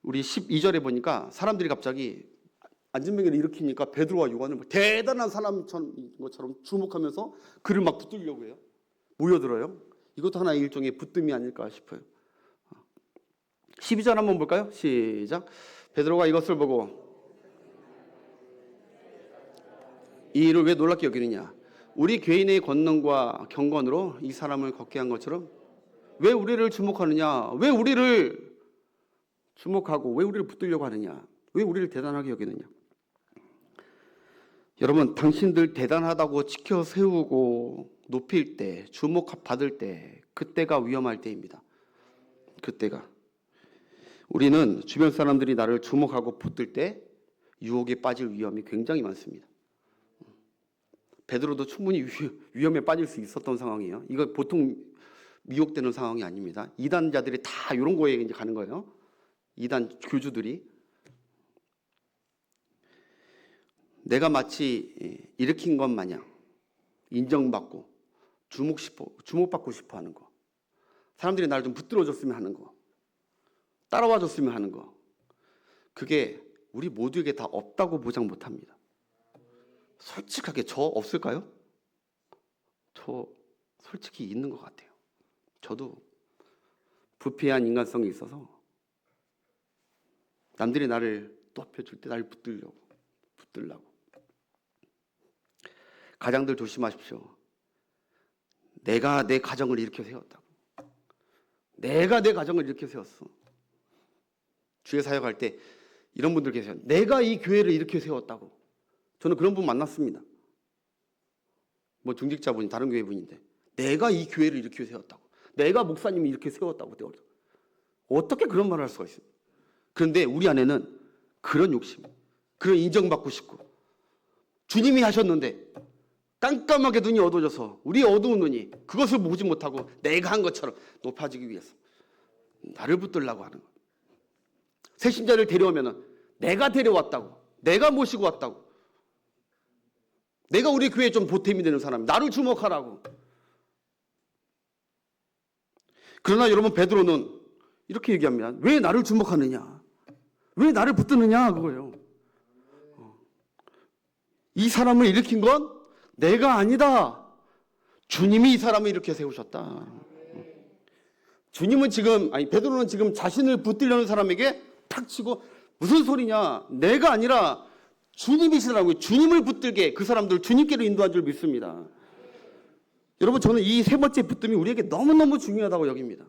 우리 12절에 보니까 사람들이 갑자기 안진뱅이를 일으키니까 베드로와 요한을 대단한 사람처럼 주목하면서 그를 막 붙들려고 해요. 모여들어요. 이것도 하나의 일종의 붙듦이 아닐까 싶어요. 12절 한번 볼까요? 시작. 베드로가 이것을 보고 이 일을 왜 놀랍게 여기느냐. 우리 개인의 권능과 경건으로 이 사람을 걷게 한 것처럼 왜 우리를 주목하느냐. 왜 우리를 주목하고 왜 우리를 붙들려고 하느냐. 왜 우리를 대단하게 여기느냐. 여러분, 당신들 대단하다고 지켜 세우고 높일 때, 주목받을 때, 그때가 위험할 때입니다. 그때가. 우리는 주변 사람들이 나를 주목하고 붙들 때 유혹에 빠질 위험이 굉장히 많습니다. 베드로도 충분히 위험에 빠질 수 있었던 상황이에요. 이거 보통 미혹되는 상황이 아닙니다. 이단자들이 다 이런 거에 이제 가는 거예요. 이단 교주들이. 내가 마치 일으킨 것 마냥 인정받고 주목받고 싶어 하는 거, 사람들이 나를 좀 붙들어줬으면 하는 거, 따라와줬으면 하는 거, 그게 우리 모두에게 다 없다고 보장 못합니다. 솔직하게 저 없을까요? 저 솔직히 있는 것 같아요. 저도 부패한 인간성이 있어서 남들이 나를 높여줄 때 나를 붙들려고. 가장들 조심하십시오. 내가 내 가정을 이렇게 세웠다고. 내가 내 가정을 이렇게 세웠어. 주의 사역할 때 이런 분들 계세요. 내가 이 교회를 이렇게 세웠다고. 저는 그런 분 만났습니다. 뭐 중직자분이 다른 교회 분인데 내가 이 교회를 이렇게 세웠다고. 내가 목사님이 이렇게 세웠다고. 어떻게 그런 말을 할 수가 있어요? 그런데 우리 안에는 그런 욕심, 그런 인정받고 싶고, 주님이 하셨는데 깜깜하게 눈이 어두워져서 우리 어두운 눈이 그것을 보지 못하고 내가 한 것처럼 높아지기 위해서 나를 붙들려고 하는 거예요. 새신자를 데려오면 내가 데려왔다고, 내가 모시고 왔다고, 내가 우리 교회에 좀 보탬이 되는 사람, 나를 주목하라고. 그러나 여러분, 베드로는 이렇게 얘기합니다. 왜 나를 주목하느냐, 왜 나를 붙드느냐, 그거예요. 이 사람을 일으킨 건 내가 아니다. 주님이 이 사람을 이렇게 세우셨다. 베드로는 지금 자신을 붙들려는 사람에게 탁 치고, 무슨 소리냐, 내가 아니라 주님이시라고요. 주님을 붙들게 그 사람들 주님께로 인도한 줄 믿습니다. 여러분, 저는 이 세 번째 붙듦이 우리에게 너무너무 중요하다고 여깁니다.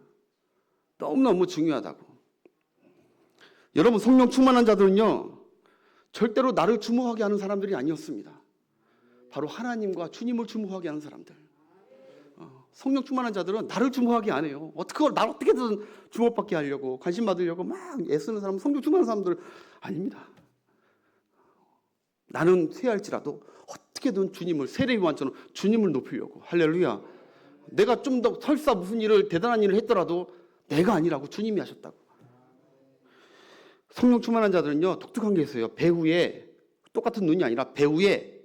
너무너무 중요하다고. 여러분, 성령 충만한 자들은요, 절대로 나를 주목하게 하는 사람들이 아니었습니다. 바로 하나님과 주님을 주목하게 하는 사람들. 성령 충만한 자들은 나를 주목하게 안 해요. 나를 어떻게든 주목받게 하려고, 관심 받으려고 막 애쓰는 사람은 성령 충만한 사람들 아닙니다. 나는 쇠할지라도 어떻게든 주님을, 세례요한처럼 주님을 높이려고. 할렐루야. 내가 좀 더 설사 무슨 일을, 대단한 일을 했더라도 내가 아니라고, 주님이 하셨다고. 성령 충만한 자들은요, 독특한 게 있어요. 배후에, 똑같은 눈이 아니라 배후에,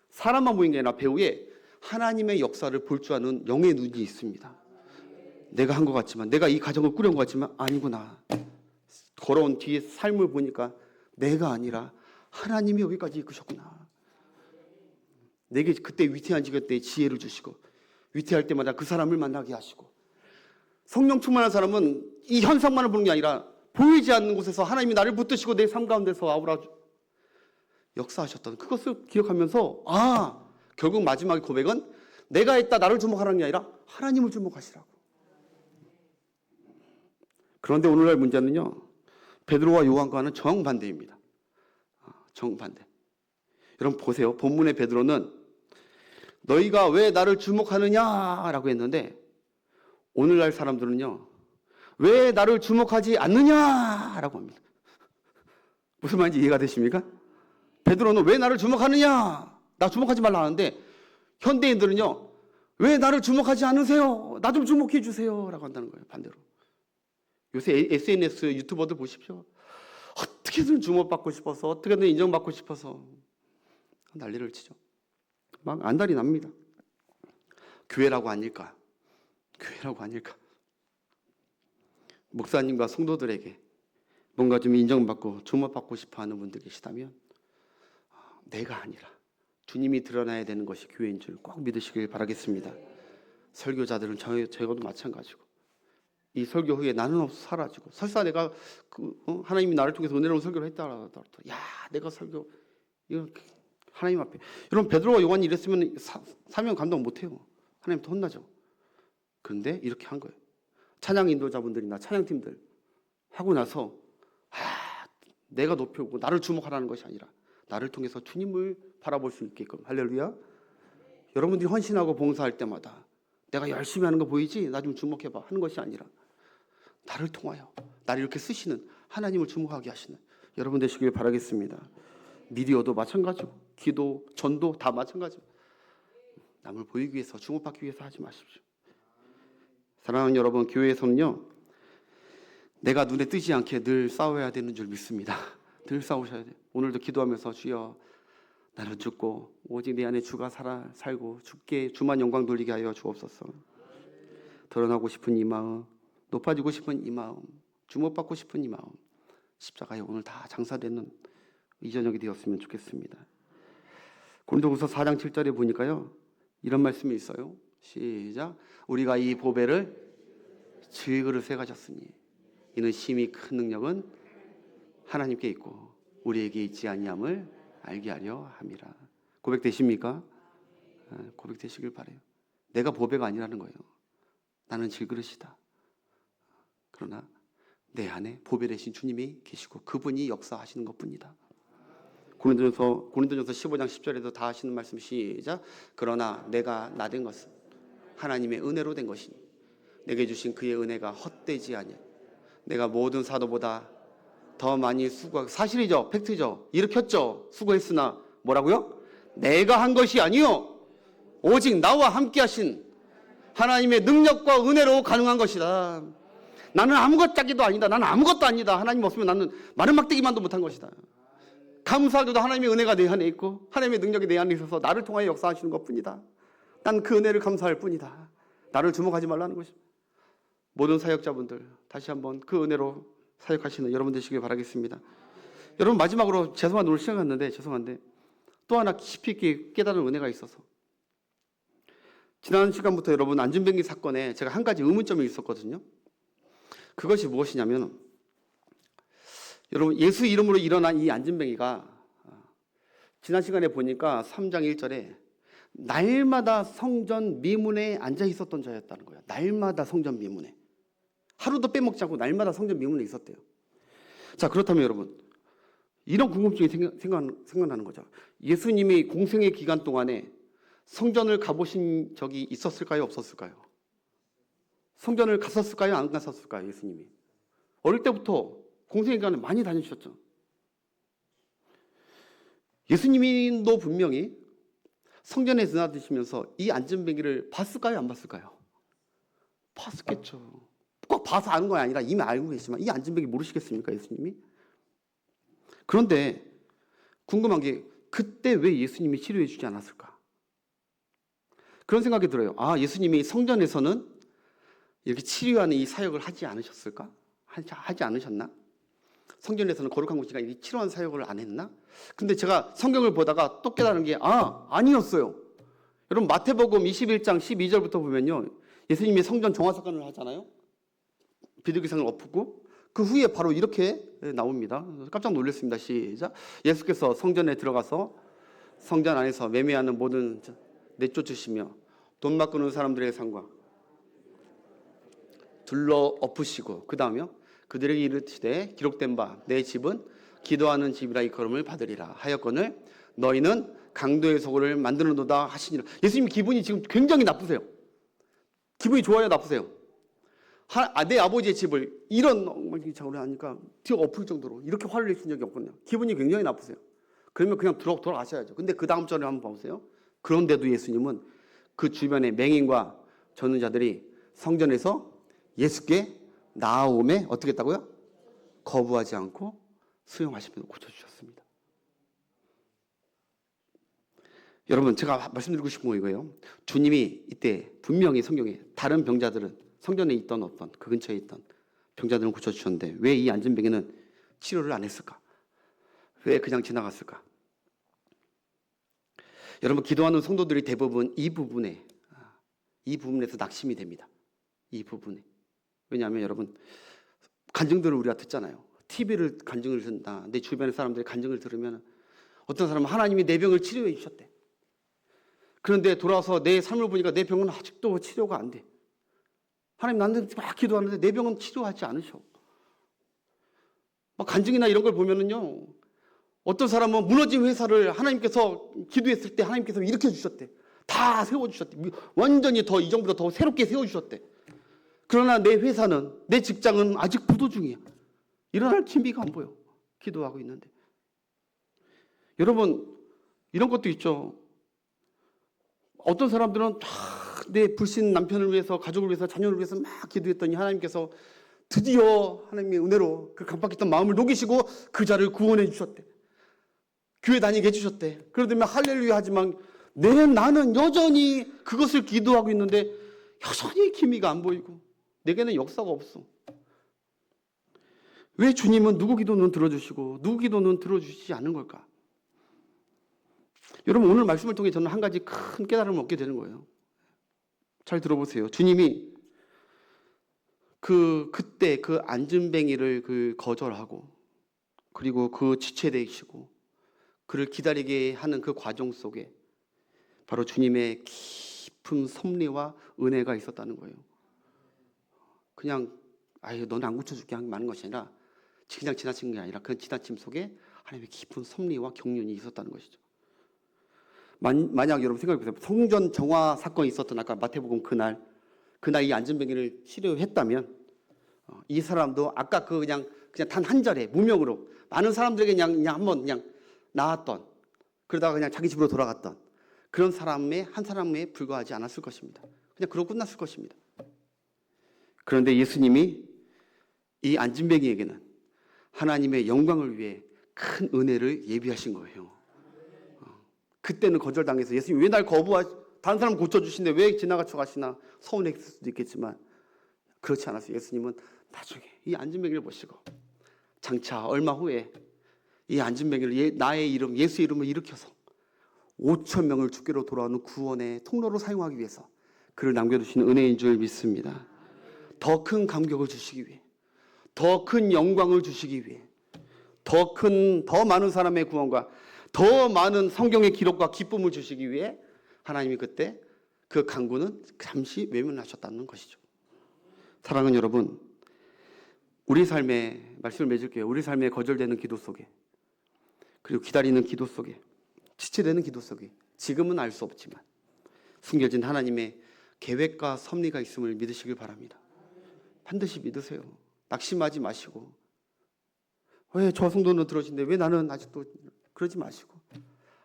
사람만 보이는 게 아니라 배후에 하나님의 역사를 볼 줄 아는 영의 눈이 있습니다. 내가 한 것 같지만, 내가 이 가정을 꾸려온 것 같지만 아니구나. 걸어온 뒤에 삶을 보니까 내가 아니라 하나님이 여기까지 이끄셨구나. 내게 그때 위태한 지경 때 지혜를 주시고, 위태할 때마다 그 사람을 만나게 하시고. 성령 충만한 사람은 이 현상만을 보는 게 아니라 보이지 않는 곳에서 하나님이 나를 붙드시고 내 삶 가운데서 역사하셨던 그것을 기억하면서, 결국 마지막의 고백은 내가 했다, 나를 주목하라는 게 아니라 하나님을 주목하시라고. 그런데 오늘날 문제는요, 베드로와 요한과는 정반대입니다. 정반대. 여러분 보세요. 본문의 베드로는 너희가 왜 나를 주목하느냐라고 했는데, 오늘날 사람들은요, 왜 나를 주목하지 않느냐라고 합니다. 무슨 말인지 이해가 되십니까? 베드로는 왜 나를 주목하느냐, 나 주목하지 말라 하는데, 현대인들은요, 왜 나를 주목하지 않으세요? 나 좀 주목해 주세요 라고 한다는 거예요. 반대로. 요새 SNS 유튜버들 보십시오. 어떻게든 주목받고 싶어서, 어떻게든 인정받고 싶어서 난리를 치죠. 막 안달이 납니다. 교회라고 아닐까, 교회라고 아닐까. 목사님과 성도들에게 뭔가 좀 인정받고 주목받고 싶어하는 분들 계시다면, 내가 아니라 주님이 드러나야 되는 것이 교회인 줄 꼭 믿으시길 바라겠습니다. 설교자들은 저희도 마찬가지고, 이 설교 후에 나는 없어 사라지고, 설사 내가 하나님이 나를 통해서 은혜로운 설교를 했다 하더라도, 내가 설교 이렇게 하나님 앞에. 여러분, 베드로와 요한이 이랬으면 사명 감당 못해요. 하나님 또 혼나죠. 그런데 이렇게 한 거예요. 찬양 인도자분들이나 찬양팀들 하고 나서, 내가 높여오고 나를 주목하라는 것이 아니라 나를 통해서 주님을 바라볼 수 있게끔. 할렐루야. 여러분들이 헌신하고 봉사할 때마다 내가 열심히 하는 거 보이지? 나 좀 주목해봐 하는 것이 아니라, 나를 통하여 나를 이렇게 쓰시는 하나님을 주목하게 하시는 여러분 되시길 바라겠습니다. 미디어도 마찬가지고, 기도, 전도 다 마찬가지고, 남을 보이기 위해서, 주목받기 위해서 하지 마십시오. 사랑하는 여러분, 교회에서는요, 내가 눈에 띄지 않게 늘 싸워야 되는 줄 믿습니다. 늘 싸우셔야 돼요. 오늘도 기도하면서, 주여 나는 죽고 오직 내 안에 주가 살고 주께 주만 영광 돌리게 하여 주옵소서. 드러나고 싶은 이 마음, 높아지고 싶은 이 마음, 주목받고 싶은 이 마음, 십자가에 오늘 다 장사되는 이 저녁이 되었으면 좋겠습니다. 고린도후서 4장 7절에 보니까요, 이런 말씀이 있어요. 시작. 우리가 이 보배를 질그릇에 가졌으니 이는 심히 큰 능력은 하나님께 있고 우리에게 있지 아니함을 알게 하려 함이라. 고백되십니까? 고백되시길 바라요. 내가 보배가 아니라는 거예요. 나는 질그릇이다. 그러나 내 안에 보배 되신 주님이 계시고 그분이 역사하시는 것뿐이다. 고린도전서 15장 10절에도 다 하시는 말씀 시작. 그러나 내가 나 된 것은 하나님의 은혜로 된 것이니 내게 주신 그의 은혜가 헛되지 아니하. 내가 모든 사도보다 더 많이 수고하고, 사실이죠, 팩트죠, 일으켰죠, 수고했으나 뭐라고요? 내가 한 것이 아니요 오직 나와 함께 하신 하나님의 능력과 은혜로 가능한 것이다. 나는 아무것도 아니다. 나는 아무것도 아니다. 하나님 없으면 나는 마른 막대기만도 못한 것이다. 감사하게도 하나님의 은혜가 내 안에 있고 하나님의 능력이 내 안에 있어서 나를 통하여 역사하시는 것뿐이다. 난 그 은혜를 감사할 뿐이다. 나를 주목하지 말라는 것입니다. 모든 사역자분들 다시 한번 그 은혜로 사역하시는 여러분 되시길 바라겠습니다. 여러분, 마지막으로 죄송한 오늘 시간 갔는데 죄송한데 또 하나 깊이 있게 깨달은 은혜가 있어서, 지난 시간부터 여러분 안전뱅이 사건에 제가 한 가지 의문점이 있었거든요. 그것이 무엇이냐면, 여러분, 예수 이름으로 일어난 이 안전뱅이가 지난 시간에 보니까 3장 1절에 날마다 성전 미문에 앉아 있었던 자였다는 거예요. 날마다 성전 미문에, 하루도 빼먹지 않고 날마다 성전 미문에 있었대요. 자, 그렇다면 여러분, 이런 궁금증이 생각나는 거죠. 예수님이 공생의 기간 동안에 성전을 가보신 적이 있었을까요? 없었을까요? 성전을 갔었을까요? 안 갔었을까요? 예수님이 어릴 때부터 공생의 기간에 많이 다니셨죠. 예수님도 분명히 성전에 드나드시면서 이 안전뱅이를 봤을까요? 안 봤을까요? 봤겠죠. 꼭 봐서 아는 건 아니라 이미 알고 계시지만 이 안전뱅이 모르시겠습니까? 예수님이? 그런데 궁금한 게, 그때 왜 예수님이 치료해 주지 않았을까? 그런 생각이 들어요. 아, 예수님이 성전에서는 이렇게 치료하는 이 사역을 하지 않으셨을까? 하지 않으셨나? 성전에서는 거룩한 곳이니까 이 치료한 사역을 안 했나? 근데 제가 성경을 보다가 또 깨달은 게, 아니었어요. 여러분, 마태복음 21장 12절부터 보면요, 예수님이 성전 정화 사건을 하잖아요. 비둘기상을 엎고 그 후에 바로 이렇게 나옵니다. 깜짝 놀랐습니다. 시작. 예수께서 성전에 들어가서 성전 안에서 매매하는 모든 내쫓으시며 돈 바꾸는 사람들의 상과 둘러 엎으시고, 그 다음에요, 그들에게 이르시되 기록된 바 내 집은 기도하는 집이라 일컬음을 받으리라 하였거늘 너희는 강도의 소굴을 만드는도다 하시니라. 예수님 기분이 지금 굉장히 나쁘세요. 기분이 좋아요, 나쁘세요? 내 아버지의 집을 이런 엉망진창으로 하니까 뒤가 엎을 정도로 이렇게 화를 내신 적이 없거든요. 기분이 굉장히 나쁘세요. 그러면 그냥 돌아가셔야죠. 근데 그 다음 절을 한번 보세요. 그런데도 예수님은 그 주변의 맹인과 전능자들이 성전에서 예수께 나아오매 어떻게 했다고요? 거부하지 않고 수용하시면서 고쳐주셨습니다. 여러분, 제가 말씀드리고 싶은 거 이거예요. 주님이 이때 분명히 성경에 다른 병자들은, 성전에 있던 어떤 그 근처에 있던 병자들은 고쳐주셨는데 왜 이 안전뱅이는 치료를 안 했을까? 왜 그냥 지나갔을까? 여러분, 기도하는 성도들이 대부분 이 부분에서 낙심이 됩니다. 이 부분에. 왜냐하면 여러분, 간증들을 우리가 듣잖아요. TV를 간증을 듣는다. 내 주변의 사람들이 간증을 들으면 어떤 사람은 하나님이 내 병을 치료해 주셨대. 그런데 돌아와서 내 삶을 보니까 내 병은 아직도 치료가 안 돼. 하나님, 나는 막 기도하는데 내 병은 치료하지 않으셔. 막 간증이나 이런 걸 보면은요, 어떤 사람은 무너진 회사를 하나님께서 기도했을 때 하나님께서 일으켜 주셨대. 다 세워주셨대. 완전히 더 이전보다 더 새롭게 세워주셨대. 그러나 내 회사는, 내 직장은 아직 부도 중이야. 일어날 준비가 안 보여. 기도하고 있는데. 여러분, 이런 것도 있죠. 어떤 사람들은 내 불신 남편을 위해서, 가족을 위해서, 자녀를 위해서 막 기도했더니 하나님께서 드디어 하나님의 은혜로 그 강박했던 마음을 녹이시고 그 자를 구원해 주셨대. 교회 다니게 해주셨대. 그러더니 할렐루야 하지만 나는 여전히 그것을 기도하고 있는데 여전히 기미가 안 보이고 내게는 역사가 없어. 왜 주님은 누구 기도는 들어주시고 누구 기도는 들어주시지 않는 걸까? 여러분, 오늘 말씀을 통해 저는 한 가지 큰 깨달음을 얻게 되는 거예요. 잘 들어보세요. 주님이 그때 그 안진뱅이를 거절하고 그리고 그 지체되시고 그를 기다리게 하는 그 과정 속에 바로 주님의 깊은 섭리와 은혜가 있었다는 거예요. 그냥 너는 안 고쳐줄게 하는 것이 아니라 그냥 지나친 게 아니라 그 지나침 속에 하나님의 깊은 섭리와 경륜이 있었다는 것이죠. 만약 여러분 생각해 보세요. 성전 정화 사건이 있었던 아까 마태복음 그날 이 안진뱅이를 치료했다면 이 사람도 아까 그냥 단 한 절에 무명으로 많은 사람들에게 그냥 한번 나았던, 그러다가 그냥 자기 집으로 돌아갔던 그런 사람의 한 사람에 불과하지 않았을 것입니다. 그냥 그러고 끝났을 것입니다. 그런데 예수님이 이 안진뱅이에게는 하나님의 영광을 위해 큰 은혜를 예비하신 거예요. 그때는 거절당해서 예수님 왜 날 다른 사람 고쳐주시는데 왜 지나가쳐 가시나 서운했을 수도 있겠지만 그렇지 않았어요. 예수님은 나중에 이 안진뱅이를 보시고 장차 얼마 후에 이 안진뱅이를 나의 이름, 예수의 이름을 일으켜서 5천 명을 주께로 돌아오는 구원의 통로로 사용하기 위해서 그를 남겨두시는 은혜인 줄 믿습니다. 더 큰 감격을 주시기 위해, 더 큰 영광을 주시기 위해, 더 많은 사람의 구원과 더 많은 성경의 기록과 기쁨을 주시기 위해 하나님이 그때 그 간구는 잠시 외면하셨다는 것이죠. 사랑하는 여러분, 우리 삶에 말씀을 맺을게요. 우리 삶에 거절되는 기도 속에, 그리고 기다리는 기도 속에, 지체되는 기도 속에 지금은 알 수 없지만 숨겨진 하나님의 계획과 섭리가 있음을 믿으시길 바랍니다. 반드시 믿으세요. 낙심하지 마시고 왜 저 성도는 들어주는데 왜 나는 아직도, 그러지 마시고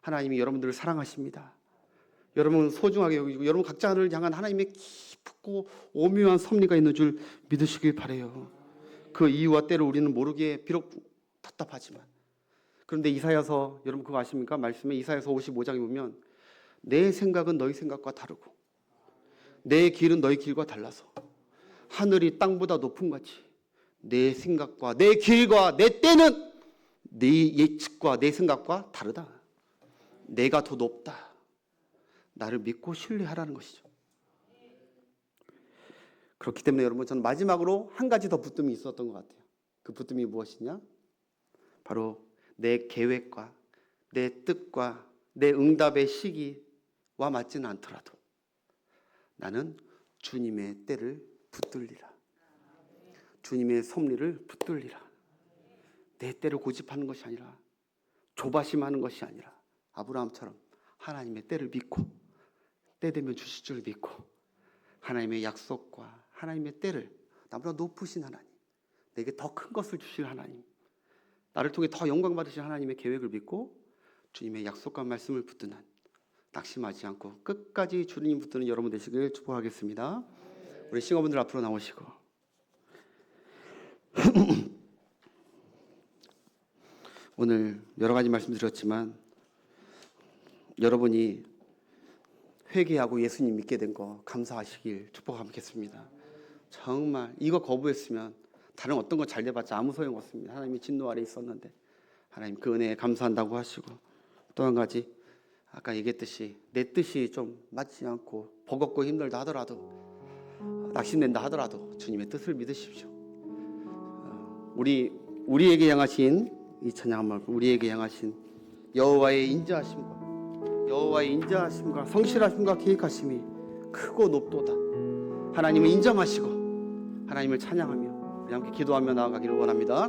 하나님이 여러분들을 사랑하십니다. 여러분 소중하게 여기고 여러분 각자를 향한 하나님의 깊고 오묘한 섭리가 있는 줄 믿으시길 바라요. 그 이유와 때를 우리는 모르기에 비록 답답하지만, 그런데 이사야서, 여러분 그거 아십니까? 말씀에 이사야서 55장에 보면 내 생각은 너희 생각과 다르고 내 길은 너희 길과 달라서 하늘이 땅보다 높음 같이 내 생각과 내 길과 내 때는 네 예측과 내 생각과 다르다. 내가 더 높다. 나를 믿고 신뢰하라는 것이죠. 그렇기 때문에 여러분, 저는 마지막으로 한 가지 더 붙듦이 있었던 것 같아요. 그 붙듦이 무엇이냐? 바로 내 계획과 내 뜻과 내 응답의 시기와 맞지는 않더라도 나는 주님의 때를 붙들리라. 주님의 섭리를 붙들리라. 내 때를 고집하는 것이 아니라, 조바심하는 것이 아니라 아브라함처럼 하나님의 때를 믿고 때 되면 주실 줄 믿고 하나님의 약속과 하나님의 때를, 나보다 높으신 하나님, 내게 더 큰 것을 주실 하나님, 나를 통해 더 영광 받으실 하나님의 계획을 믿고 주님의 약속과 말씀을 붙드는, 낙심하지 않고 끝까지 주님 붙드는 여러분 되시길 축복하겠습니다. 우리 싱어분들 앞으로 나오시고 오늘 여러 가지 말씀드렸지만 여러분이 회개하고 예수님 믿게 된 거 감사하시길 축복하겠습니다. 정말 이거 거부했으면 다른 어떤 거 잘 돼봤자 아무 소용 없습니다. 하나님이 진노 아래 있었는데 하나님 그 은혜에 감사한다고 하시고, 또 한 가지 아까 얘기했듯이 내 뜻이 좀 맞지 않고 버겁고 힘들다 하더라도, 낙심된다 하더라도 주님의 뜻을 믿으십시오. 우리에게 향하신 이 찬양 한번, 우리에게 향하신 여호와의 인자하심과 성실하심과 계획하심이 크고 높도다. 하나님을 인정하시고 하나님을 찬양하며 우리 함께 기도하며 나아가기를 원합니다.